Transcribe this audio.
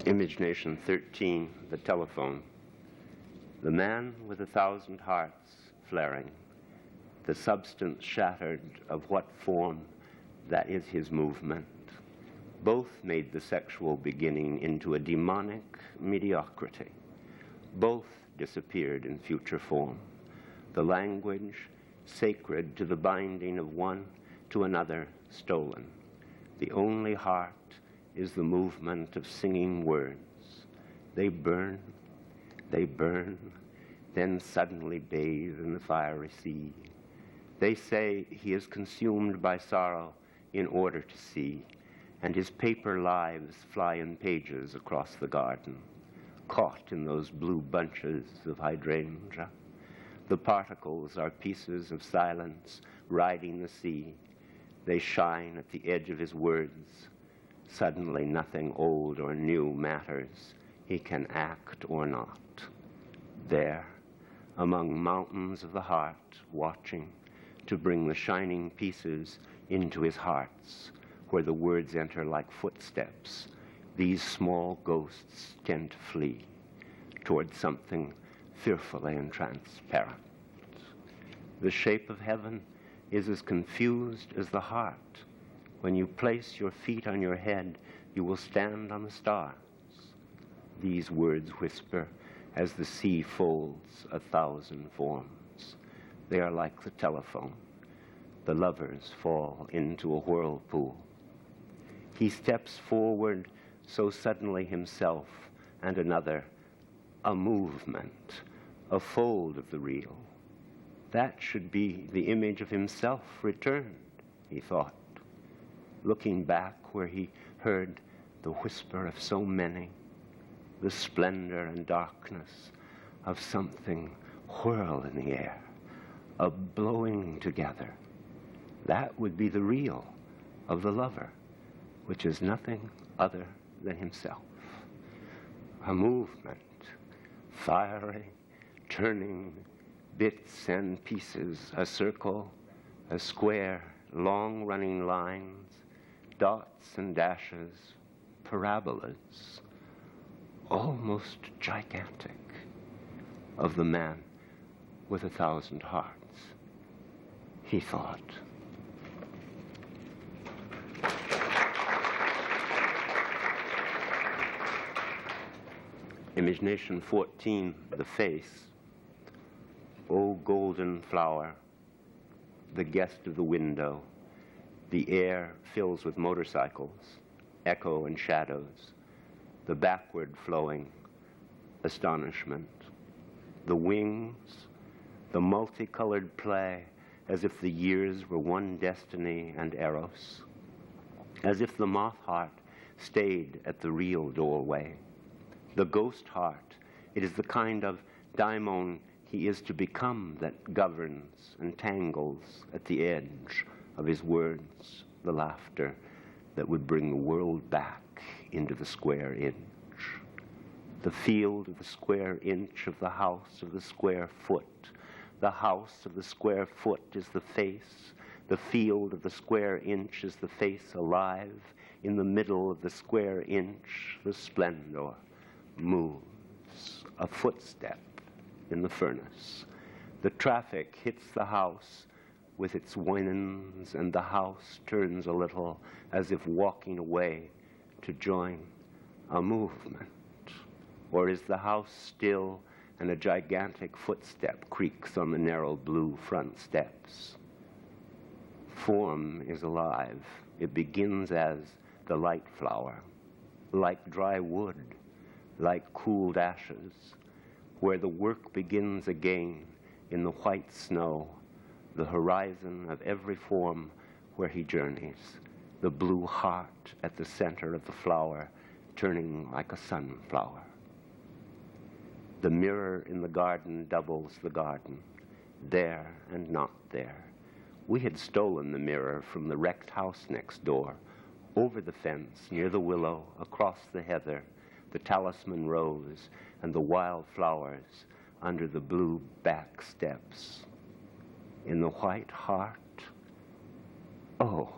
Imagination 13, the telephone. The man with 1,000 hearts flaring, the substance shattered of what form that is his movement. Both made the sexual beginning into a demonic mediocrity. Both disappeared in future form. The language, sacred to the binding of one to another, stolen. The only heart is the movement of singing words. They burn, then suddenly bathe in the fiery sea. They say he is consumed by sorrow in order to see, and his paper lives fly in pages across the garden, caught in those blue bunches of hydrangea. The particles are pieces of silence riding the sea. They shine at the edge of his words. Suddenly nothing old or new matters. He can act or not. There, among mountains of the heart, watching to bring the shining pieces into his hearts, where the words enter like footsteps, these small ghosts tend to flee toward something fearfully and transparent. The shape of heaven is as confused as the heart. When you place your feet on your head, you will stand on the stars. These words whisper as the sea folds 1,000 forms. They are like the telephone. The lovers fall into a whirlpool. He steps forward so suddenly himself and another, a movement, a fold of the real. That should be the image of himself returned, he thought, looking back where he heard the whisper of so many, the splendor and darkness of something whirl in the air, a blowing together. That would be the real of the lover, which is nothing other than himself. A movement, fiery, turning bits and pieces, a circle, a square, long-running lines, dots and dashes, parabolas, almost gigantic, of the man with 1,000 hearts, he thought. Imagination 14, the face. O golden flower, the guest of the window, the air fills with motorcycles, echo and shadows, the backward flowing astonishment, the wings, the multicolored play, as if the years were one destiny and eros, as if the moth heart stayed at the real doorway. The ghost heart, it is the kind of daimon he is to become that governs and tangles at the edge of his words, the laughter that would bring the world back into the square inch. The field of the square inch of the house of the square foot. The house of the square foot is the face. The field of the square inch is the face alive. In the middle of the square inch, the splendor moves, a footstep in the furnace. The traffic hits the house with its winds, and the house turns a little as if walking away to join a movement. Or is the house still and a gigantic footstep creaks on the narrow blue front steps? Form is alive. It begins as the light flower, like dry wood, like cooled ashes, where the work begins again in the white snow, the horizon of every form where he journeys, the blue heart at the center of the flower, turning like a sunflower. The mirror in the garden doubles the garden, there and not there. We had stolen the mirror from the wrecked house next door, over the fence, near the willow, across the heather, the talisman rose, and the wild flowers under the blue back steps. In the white heart, oh,